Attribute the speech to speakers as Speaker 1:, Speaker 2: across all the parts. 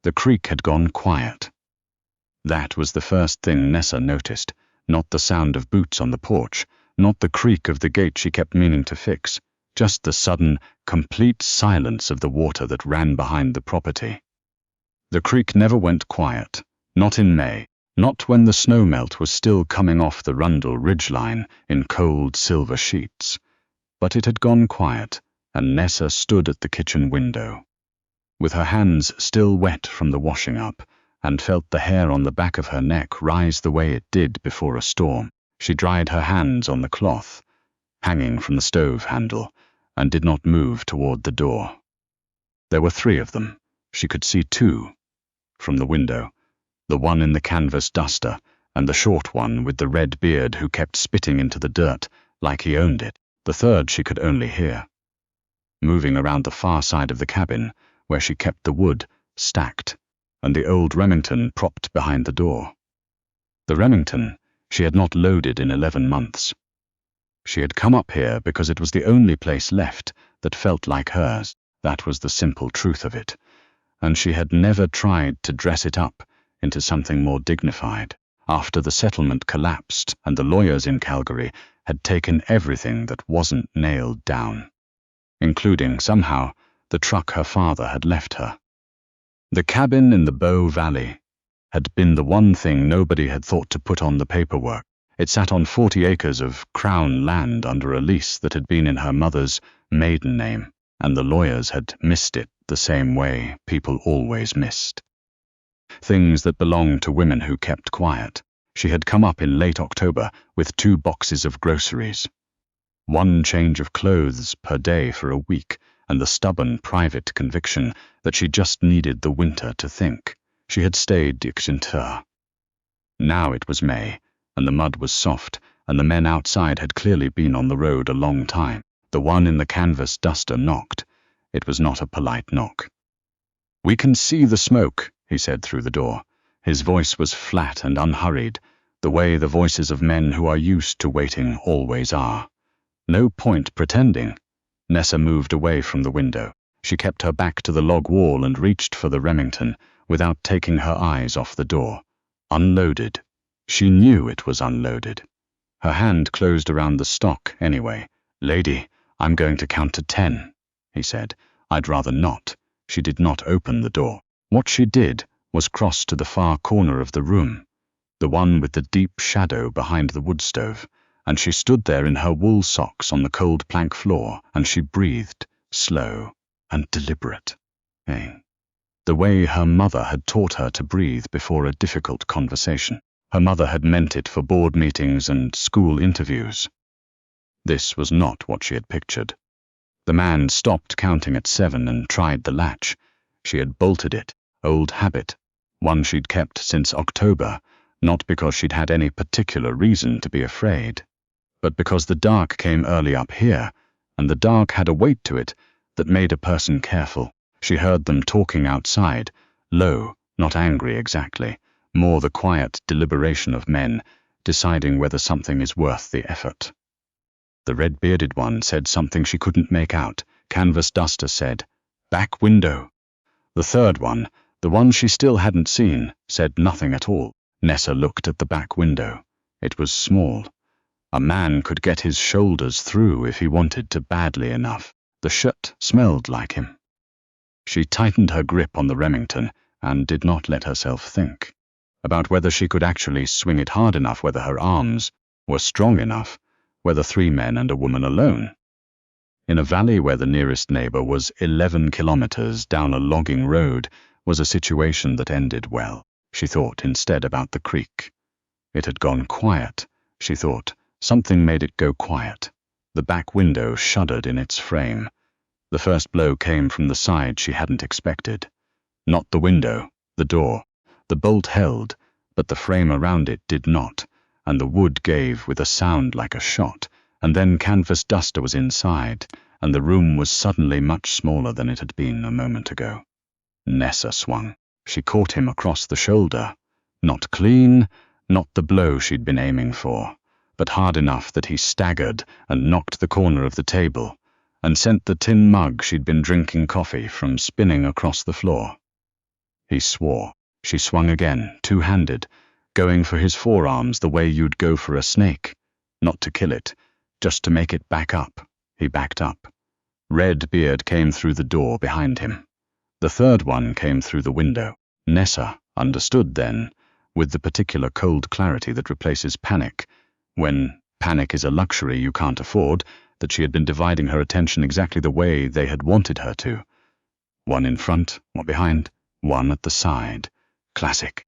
Speaker 1: The creek had gone quiet. That was the first thing Nessa noticed, not the sound of boots on the porch, not the creak of the gate she kept meaning to fix, just the sudden, complete silence of the water that ran behind the property. The creek never went quiet, not in May, not when the snowmelt was still coming off the Rundle ridgeline in cold silver sheets. But it had gone quiet, and Nessa stood at the kitchen window. With her hands still wet from the washing up, and felt the hair on the back of her neck rise the way it did before a storm, she dried her hands on the cloth, hanging from the stove handle, and did not move toward the door. There were 3 of them. She could see 2 from the window, the one in the canvas duster, and the short one with the red beard who kept spitting into the dirt like he owned it. The third she could only hear, moving around the far side of the cabin, where she kept the wood stacked, and the old Remington propped behind the door. The Remington she had not loaded in 11 months. She had come up here because it was the only place left that felt like hers. That was the simple truth of it, and she had never tried to dress it up into something more dignified. After the settlement collapsed and the lawyers in Calgary had taken everything that wasn't nailed down, including, somehow, the truck her father had left her. The cabin in the Bow Valley had been the one thing nobody had thought to put on the paperwork. It sat on 40 acres of crown land under a lease that had been in her mother's maiden name, and the lawyers had missed it the same way people always missed things that belonged to women who kept quiet. She had come up in late October with 2 boxes of groceries, 1 change of clothes per day for a week, and the stubborn private conviction that she just needed the winter to think. She had stayed d'Ixinter. Now it was May, and the mud was soft, and the men outside had clearly been on the road a long time. The one in the canvas duster knocked. It was not a polite knock. "We can see the smoke," he said through the door. His voice was flat and unhurried, the way the voices of men who are used to waiting always are. No point pretending. Nessa moved away from the window. She kept her back to the log wall and reached for the Remington without taking her eyes off the door. Unloaded. She knew it was unloaded. Her hand closed around the stock anyway. "Lady, I'm going to count to 10, he said. "I'd rather not." She did not open the door. What she did was cross to the far corner of the room, the one with the deep shadow behind the wood stove, and she stood there in her wool socks on the cold plank floor, and she breathed, slow and deliberate, the way her mother had taught her to breathe before a difficult conversation. Her mother had meant it for board meetings and school interviews. This was not what she had pictured. The man stopped counting at 7 and tried the latch. She had bolted it, old habit, one she'd kept since October, not because she'd had any particular reason to be afraid, but because the dark came early up here, and the dark had a weight to it that made a person careful. She heard them talking outside, low, not angry exactly, more the quiet deliberation of men, deciding whether something is worth the effort. The red-bearded one said something she couldn't make out. Canvas duster said, "Back window." The third one, the one she still hadn't seen, said nothing at all. Nessa looked at the back window. It was small. A man could get his shoulders through if he wanted to badly enough. The shirt smelled like him. She tightened her grip on the Remington and did not let herself think about whether she could actually swing it hard enough, whether her arms were strong enough, whether 3 men and a woman alone. In a valley where the nearest neighbor was 11 kilometers down a logging road was a situation that ended well. She thought instead about the creek. It had gone quiet, she thought. Something made it go quiet. The back window shuddered in its frame. The first blow came from the side she hadn't expected. Not the window, the door. The bolt held, but the frame around it did not, and the wood gave with a sound like a shot, and then Canvas Duster was inside, and the room was suddenly much smaller than it had been a moment ago. Nessa swung. She caught him across the shoulder. Not clean, not the blow she'd been aiming for, but hard enough that he staggered and knocked the corner of the table, and sent the tin mug she'd been drinking coffee from spinning across the floor. He swore. She swung again, two-handed, going for his forearms the way you'd go for a snake. Not to kill it, just to make it back up. He backed up. Red Beard came through the door behind him. The third one came through the window. Nessa understood then, with the particular cold clarity that replaces panic, when panic is a luxury you can't afford, that she had been dividing her attention exactly the way they had wanted her to. One in front, one behind, one at the side. Classic.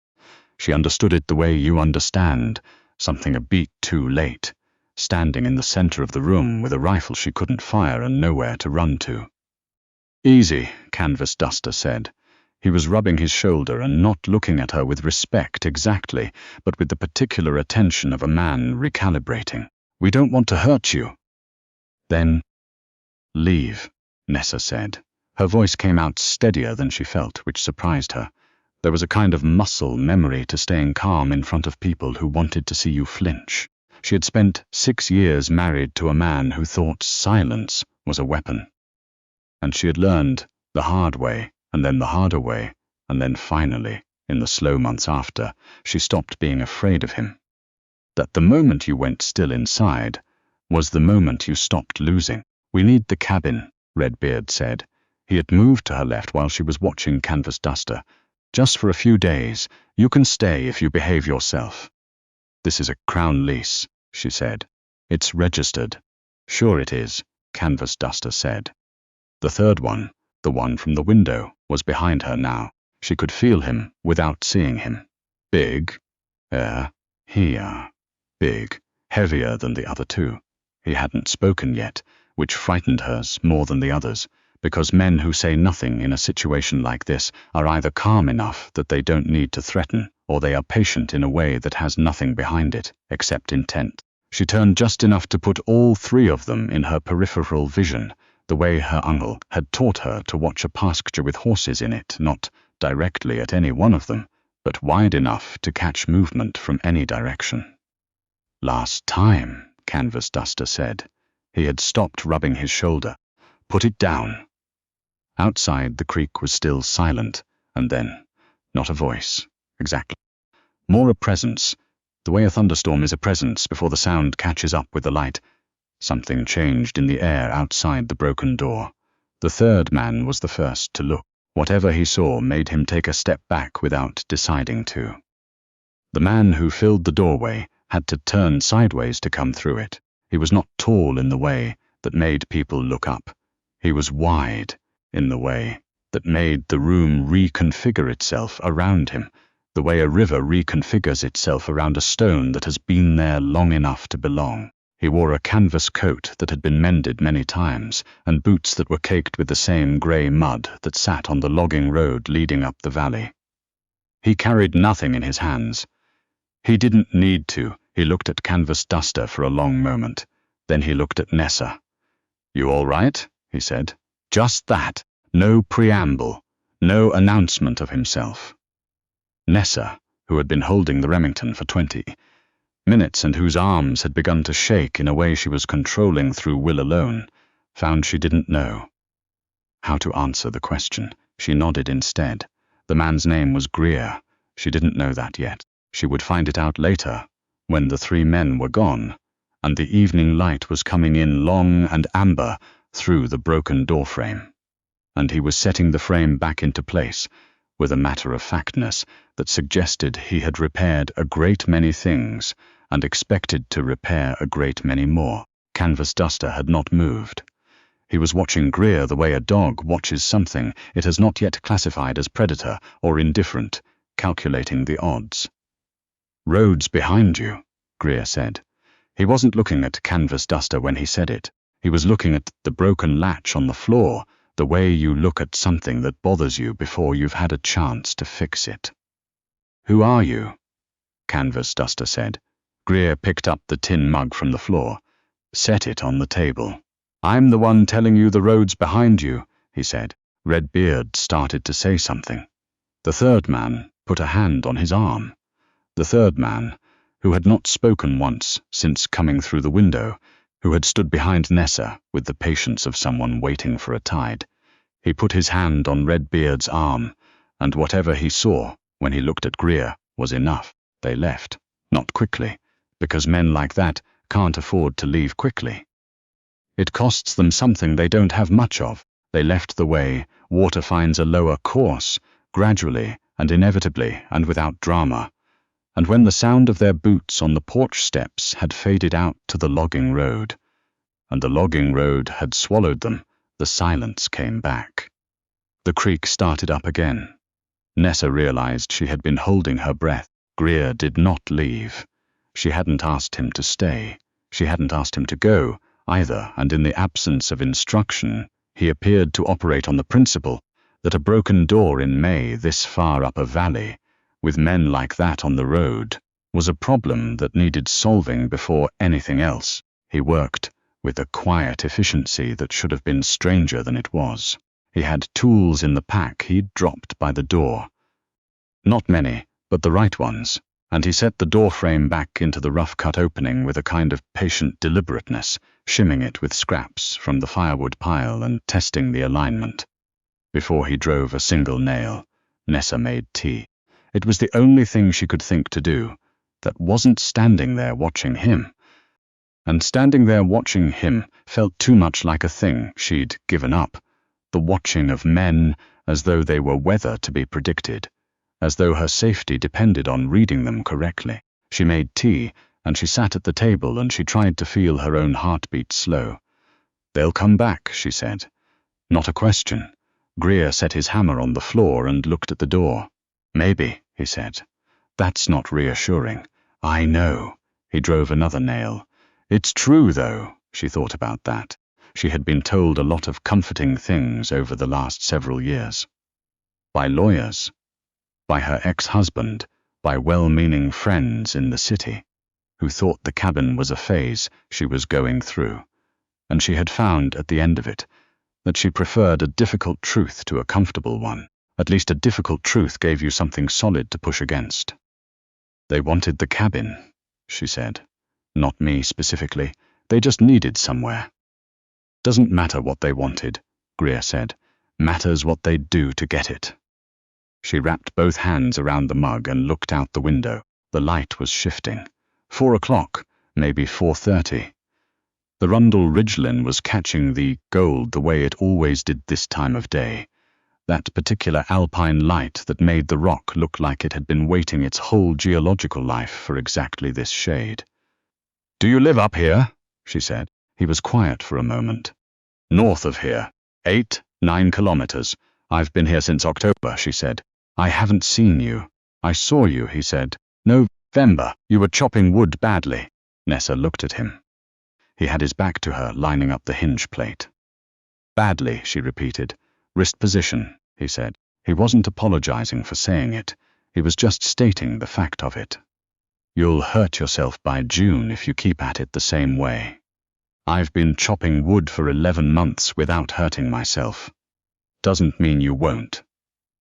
Speaker 1: She understood it the way you understand, something a beat too late, standing in the center of the room with a rifle she couldn't fire and nowhere to run to. Easy, Canvas Duster said. He was rubbing his shoulder and not looking at her with respect exactly, but with the particular attention of a man recalibrating. We don't want to hurt you. Then, leave, Nessa said. Her voice came out steadier than she felt, which surprised her. There was a kind of muscle memory to staying calm in front of people who wanted to see you flinch. She had spent 6 years married to a man who thought silence was a weapon. And she had learned the hard way, and then the harder way, and then finally, in the slow months after, she stopped being afraid of him. That the moment you went still inside was the moment you stopped losing. We need the cabin, Redbeard said. He had moved to her left while she was watching Canvas Duster. Just for a few days. You can stay if you behave yourself. This is a crown lease, she said. It's registered. Sure it is, Canvas Duster said. The third one, the one from the window, was behind her now. She could feel him without seeing him. Big. Here. Big. Heavier than the other two. He hadn't spoken yet, which frightened her more than the others, because men who say nothing in a situation like this are either calm enough that they don't need to threaten, or they are patient in a way that has nothing behind it, except intent. She turned just enough to put all three of them in her peripheral vision, the way her uncle had taught her to watch a pasture with horses in it, not directly at any one of them, but wide enough to catch movement from any direction. Last time, Canvas Duster said. He had stopped rubbing his shoulder. Put it down. Outside, the creek was still silent, and then, not a voice, exactly. More a presence, the way a thunderstorm is a presence before the sound catches up with the light. Something changed in the air outside the broken door. The third man was the first to look. Whatever he saw made him take a step back without deciding to. The man who filled the doorway had to turn sideways to come through it. He was not tall in the way that made people look up. He was wide in the way that made the room reconfigure itself around him, the way a river reconfigures itself around a stone that has been there long enough to belong. He wore a canvas coat that had been mended many times, and boots that were caked with the same grey mud that sat on the logging road leading up the valley. He carried nothing in his hands. He didn't need to. He looked at Canvas Duster for a long moment. Then he looked at Nessa. "You all right?" he said. Just that. No preamble. No announcement of himself. Nessa, who had been holding the Remington for 20 minutes and whose arms had begun to shake in a way she was controlling through will alone, found she didn't know how to answer the question. She nodded instead. The man's name was Greer. She didn't know that yet. She would find it out later, when the 3 men were gone, and the evening light was coming in long and amber through the broken doorframe. And he was setting the frame back into place, with a matter-of-factness that suggested he had repaired a great many things and expected to repair a great many more. Canvas Duster had not moved. He was watching Greer the way a dog watches something it has not yet classified as predator or indifferent, calculating the odds. "Road's behind you," Greer said. He wasn't looking at Canvas Duster when he said it. He was looking at the broken latch on the floor, the way you look at something that bothers you before you've had a chance to fix it. "Who are you?" Canvas Duster said. Greer picked up the tin mug from the floor, set it on the table. "I'm the one telling you the road's behind you," he said. Redbeard started to say something. The third man put a hand on his arm. The third man, who had not spoken once since coming through the window, who had stood behind Nessa with the patience of someone waiting for a tide. He put his hand on Redbeard's arm, and whatever he saw when he looked at Greer was enough. They left, not quickly, because men like that can't afford to leave quickly. It costs them something they don't have much of. They left the way water finds a lower course, gradually and inevitably and without drama. And when the sound of their boots on the porch steps had faded out to the logging road, and the logging road had swallowed them, the silence came back. The creek started up again. Nessa realized she had been holding her breath. Greer did not leave. She hadn't asked him to stay. She hadn't asked him to go, either, and in the absence of instruction, he appeared to operate on the principle that a broken door in May this far up a valley, with men like that on the road, was a problem that needed solving before anything else. He worked with a quiet efficiency that should have been stranger than it was. He had tools in the pack he'd dropped by the door. Not many, but the right ones, and he set the door frame back into the rough-cut opening with a kind of patient deliberateness, shimming it with scraps from the firewood pile and testing the alignment. Before he drove a single nail, Nessa made tea. It was the only thing she could think to do that wasn't standing there watching him. And standing there watching him felt too much like a thing she'd given up. The watching of men as though they were weather to be predicted, as though her safety depended on reading them correctly. She made tea, and she sat at the table and she tried to feel her own heartbeat slow. "They'll come back," she said. Not a question. Greer set his hammer on the floor and looked at the door. "Maybe," he said. "That's not reassuring." "I know." He drove another nail. "It's true, though," she thought about that. She had been told a lot of comforting things over the last several years. By lawyers, by her ex-husband, by well-meaning friends in the city, who thought the cabin was a phase she was going through. And she had found, at the end of it, that she preferred a difficult truth to a comfortable one. At least a difficult truth gave you something solid to push against. "They wanted the cabin," she said. "Not me specifically. They just needed somewhere." "Doesn't matter what they wanted," Greer said. "Matters what they'd do to get it." She wrapped both hands around the mug and looked out the window. The light was shifting. 4 o'clock, maybe 4:30. The Rundle Ridgeline was catching the gold the way it always did this time of day. That particular alpine light that made the rock look like it had been waiting its whole geological life for exactly this shade. "Do you live up here?" she said. He was quiet for a moment. "North of here. 8-9 kilometers. I've been here since October," she said. "I haven't seen you." "I saw you," he said. "November. You were chopping wood badly." Nessa looked at him. He had his back to her, lining up the hinge plate. "Badly," she repeated. "Wrist position," he said. He wasn't apologizing for saying it. He was just stating the fact of it. "You'll hurt yourself by June if you keep at it the same way." "I've been chopping wood for 11 months without hurting myself." "Doesn't mean you won't."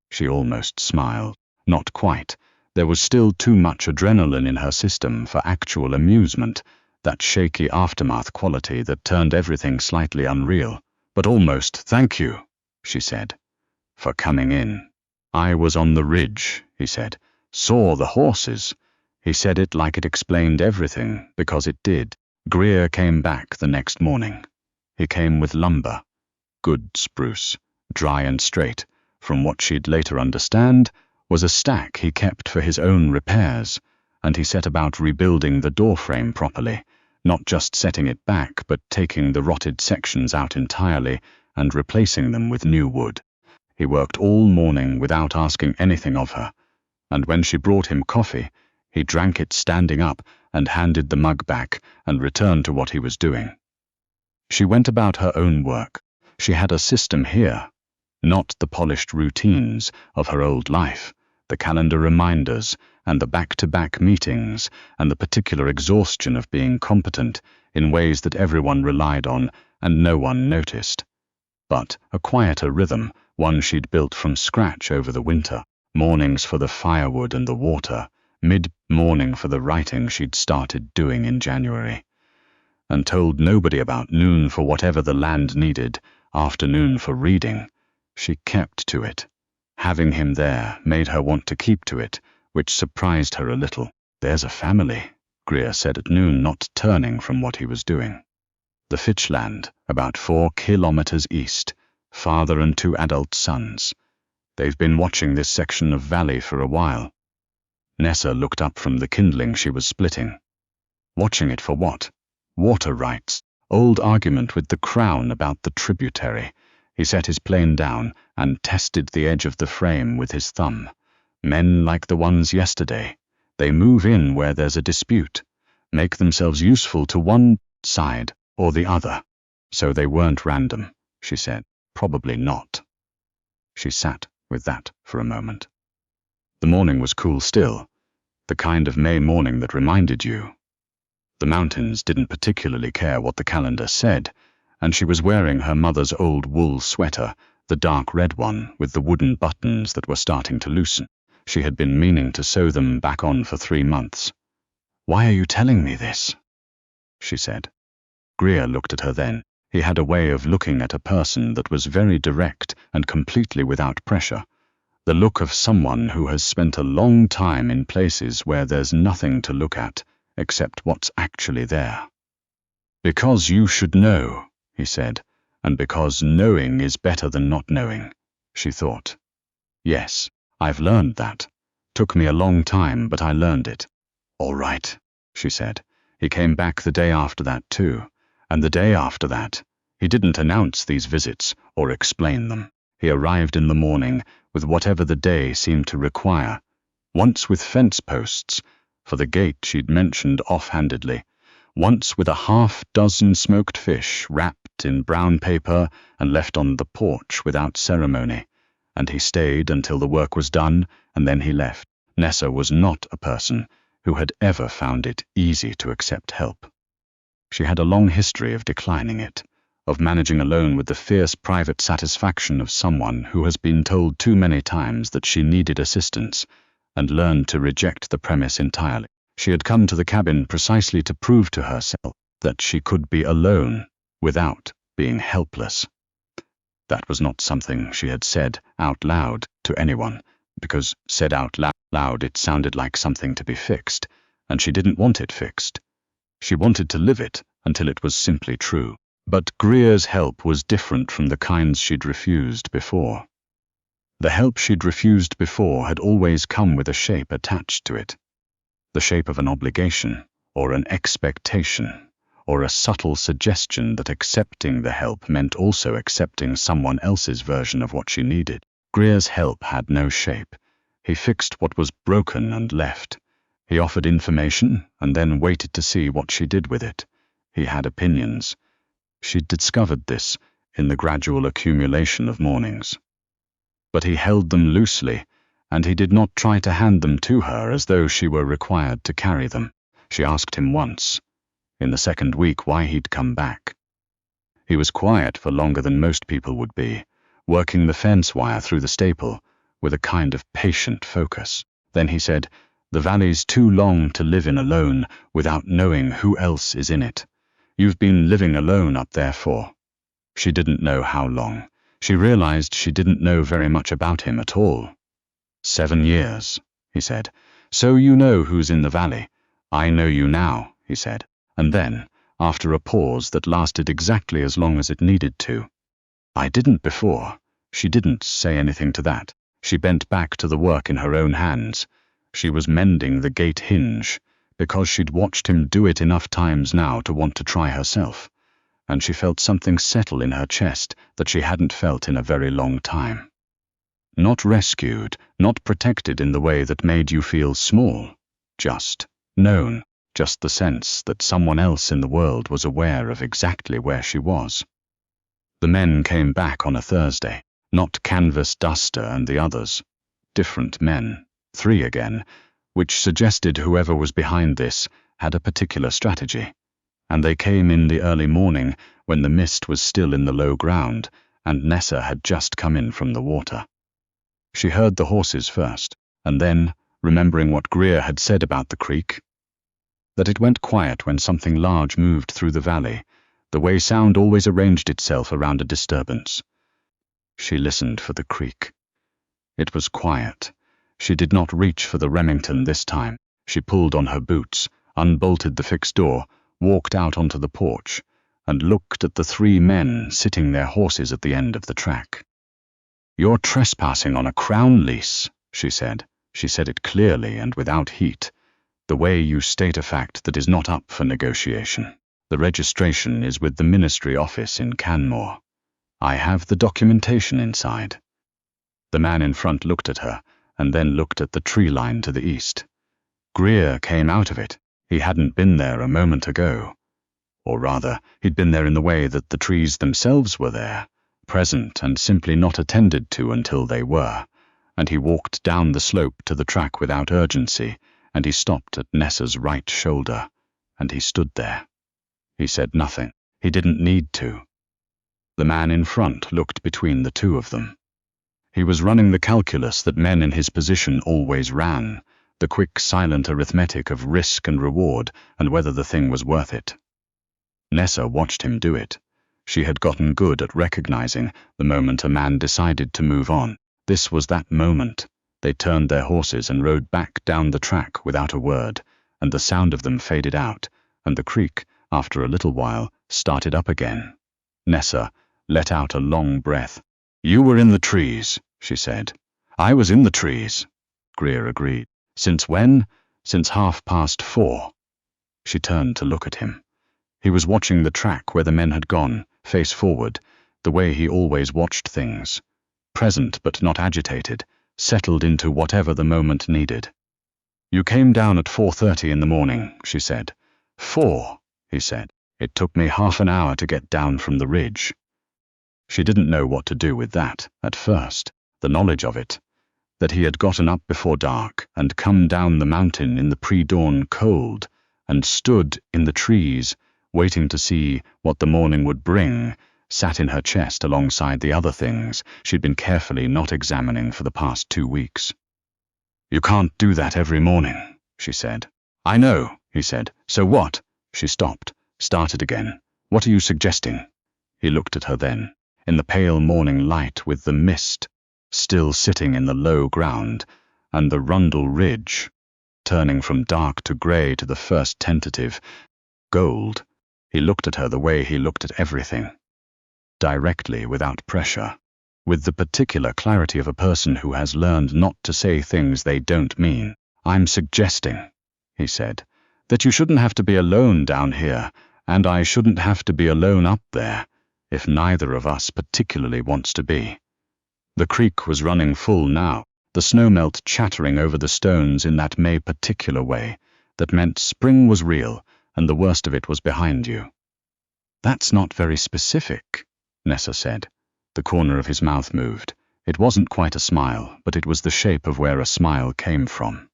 Speaker 1: She almost smiled. Not quite. There was still too much adrenaline in her system for actual amusement, that shaky aftermath quality that turned everything slightly unreal. "But almost. Thank you," she said, "for coming in." "I was on the ridge," he said. "Saw the horses." He said it like it explained everything, because it did. Greer came back the next morning. He came with lumber. Good spruce, dry and straight. From what she'd later understand, was a stack he kept for his own repairs, and he set about rebuilding the doorframe properly, not just setting it back, but taking the rotted sections out entirely and replacing them with new wood. He worked all morning without asking anything of her, and when she brought him coffee, he drank it standing up and handed the mug back and returned to what he was doing. She went about her own work. She had a system here, not the polished routines of her old life, the calendar reminders and the back-to-back meetings and the particular exhaustion of being competent in ways that everyone relied on and no one noticed. But a quieter rhythm, one she'd built from scratch over the winter, mornings for the firewood and the water, mid-morning for the writing she'd started doing in January, and told nobody about noon for whatever the land needed, afternoon for reading. She kept to it. Having him there made her want to keep to it, which surprised her a little. "There's a family," Greer said at noon, not turning from what he was doing. The Fitchland, about 4 kilometers east, father and 2 adult sons. They've been watching this section of valley for a while. Nessa looked up from the kindling she was splitting. Watching it for what? Water rights. Old argument with the Crown about the tributary. He set his plane down and tested the edge of the frame with his thumb. Men like the ones yesterday. They move in where there's a dispute, make themselves useful to one side or the other. So they weren't random, she said. Probably not. She sat with that for a moment. The morning was cool still, the kind of May morning that reminded you. The mountains didn't particularly care what the calendar said, and she was wearing her mother's old wool sweater, the dark red one with the wooden buttons that were starting to loosen. She had been meaning to sew them back on for 3 months. "Why are you telling me this?" she said. Greer looked at her then. He had a way of looking at a person that was very direct and completely without pressure. The look of someone who has spent a long time in places where there's nothing to look at except what's actually there. "Because you should know," he said, "and because knowing is better than not knowing," she thought. "Yes, I've learned that. Took me a long time, but I learned it." "All right," she said. He came back the day after that too, and the day after that. He didn't announce these visits or explain them. He arrived in the morning with whatever the day seemed to require, once with fence posts, for the gate she'd mentioned offhandedly, once with a half-dozen smoked fish wrapped in brown paper and left on the porch without ceremony, and he stayed until the work was done, and then he left. Nessa was not a person who had ever found it easy to accept help. She had a long history of declining it, of managing alone with the fierce private satisfaction of someone who has been told too many times that she needed assistance, and learned to reject the premise entirely. She had come to the cabin precisely to prove to herself that she could be alone without being helpless. That was not something she had said out loud to anyone, because said out loud it sounded like something to be fixed, and she didn't want it fixed. She wanted to live it until it was simply true. But Greer's help was different from the kinds she'd refused before. The help she'd refused before had always come with a shape attached to it. The shape of an obligation, or an expectation, or a subtle suggestion that accepting the help meant also accepting someone else's version of what she needed. Greer's help had no shape. He fixed what was broken and left. He offered information and then waited to see what she did with it. He had opinions. She'd discovered this in the gradual accumulation of mornings. But he held them loosely, and he did not try to hand them to her as though she were required to carry them. She asked him once, in the second week, why he'd come back. He was quiet for longer than most people would be, working the fence wire through the staple with a kind of patient focus. Then he said, "The valley's too long to live in alone without knowing who else is in it. You've been living alone up there for..." She didn't know how long. She realized she didn't know very much about him at all. 7 years, he said. "So you know who's in the valley." "I know you now," he said. And then, after a pause that lasted exactly as long as it needed to, "I didn't before." She didn't say anything to that. She bent back to the work in her own hands. She was mending the gate hinge, because she'd watched him do it enough times now to want to try herself, and she felt something settle in her chest that she hadn't felt in a very long time. Not rescued, not protected in the way that made you feel small, just known, just the sense that someone else in the world was aware of exactly where she was. The men came back on a Thursday, not Canvas Duster and the others. Different men, 3 again, which suggested whoever was behind this had a particular strategy. And they came in the early morning when the mist was still in the low ground and Nessa had just come in from the water. She heard the horses first, and then, remembering what Greer had said about the creek, that it went quiet when something large moved through the valley, the way sound always arranged itself around a disturbance. She listened for the creak. It was quiet. She did not reach for the Remington this time. She pulled on her boots, unbolted the fixed door, walked out onto the porch, and looked at the 3 men sitting their horses at the end of the track. "You're trespassing on a crown lease," she said. She said it clearly and without heat, the way you state a fact that is not up for negotiation. "The registration is with the ministry office in Canmore. I have the documentation inside." The man in front looked at her, and then looked at the tree line to the east. Greer came out of it. He hadn't been there a moment ago. Or rather, he'd been there in the way that the trees themselves were there, present and simply not attended to until they were, and he walked down the slope to the track without urgency, and he stopped at Nessa's right shoulder, and he stood there. He said nothing. He didn't need to. The man in front looked between the 2 of them. He was running the calculus that men in his position always ran, the quick, silent arithmetic of risk and reward and whether the thing was worth it. Nessa watched him do it. She had gotten good at recognizing the moment a man decided to move on. This was that moment. They turned their horses and rode back down the track without a word, and the sound of them faded out, and the creek, after a little while, started up again. Nessa let out a long breath. "You were in the trees," she said. "I was in the trees," Greer agreed. "Since when?" "Since 4:30. She turned to look at him. He was watching the track where the men had gone, face forward, the way he always watched things. Present but not agitated, settled into whatever the moment needed. "You came down at 4:30 in the morning," she said. "4," he said. "It took me half an hour to get down from the ridge." She didn't know what to do with that, at first, the knowledge of it, that he had gotten up before dark and come down the mountain in the pre-dawn cold and stood in the trees, waiting to see what the morning would bring, sat in her chest alongside the other things she'd been carefully not examining for the past 2 weeks. "You can't do that every morning," she said. "I know," he said. "So what?" She stopped, started again. "What are you suggesting?" He looked at her then, in the pale morning light with the mist still sitting in the low ground, and the Rundle Ridge, turning from dark to grey to the first tentative gold. He looked at her the way he looked at everything. Directly, without pressure, with the particular clarity of a person who has learned not to say things they don't mean. "I'm suggesting," he said, "that you shouldn't have to be alone down here, and I shouldn't have to be alone up there, if neither of us particularly wants to be." The creek was running full now, the snowmelt chattering over the stones in that May particular way, that meant spring was real, and the worst of it was behind you. "That's not very specific," Nessa said. The corner of his mouth moved. It wasn't quite a smile, but it was the shape of where a smile came from.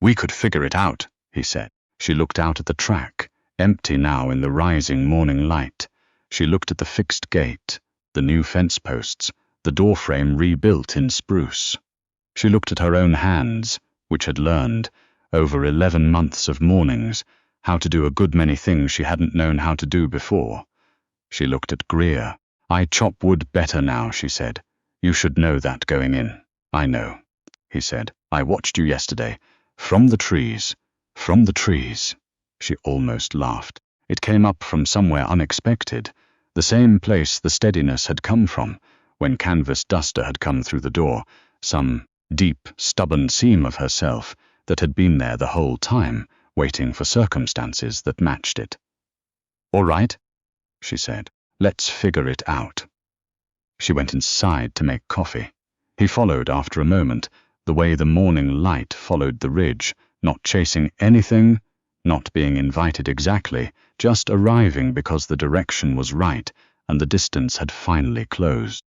Speaker 1: "We could figure it out," he said. She looked out at the track, empty now in the rising morning light. She looked at the fixed gate, the new fence posts, the doorframe rebuilt in spruce. She looked at her own hands, which had learned, over 11 months of mornings, how to do a good many things she hadn't known how to do before. She looked at Greer. "I chop wood better now," she said. "You should know that going in." "I know," he said. "I watched you yesterday. From the trees. From the trees." She almost laughed. It came up from somewhere unexpected, the same place the steadiness had come from, when canvas duster had come through the door, some deep, stubborn seam of herself that had been there the whole time, waiting for circumstances that matched it. "All right," she said. "Let's figure it out." She went inside to make coffee. He followed after a moment, the way the morning light followed the ridge, not chasing anything, not being invited exactly, just arriving because the direction was right and the distance had finally closed.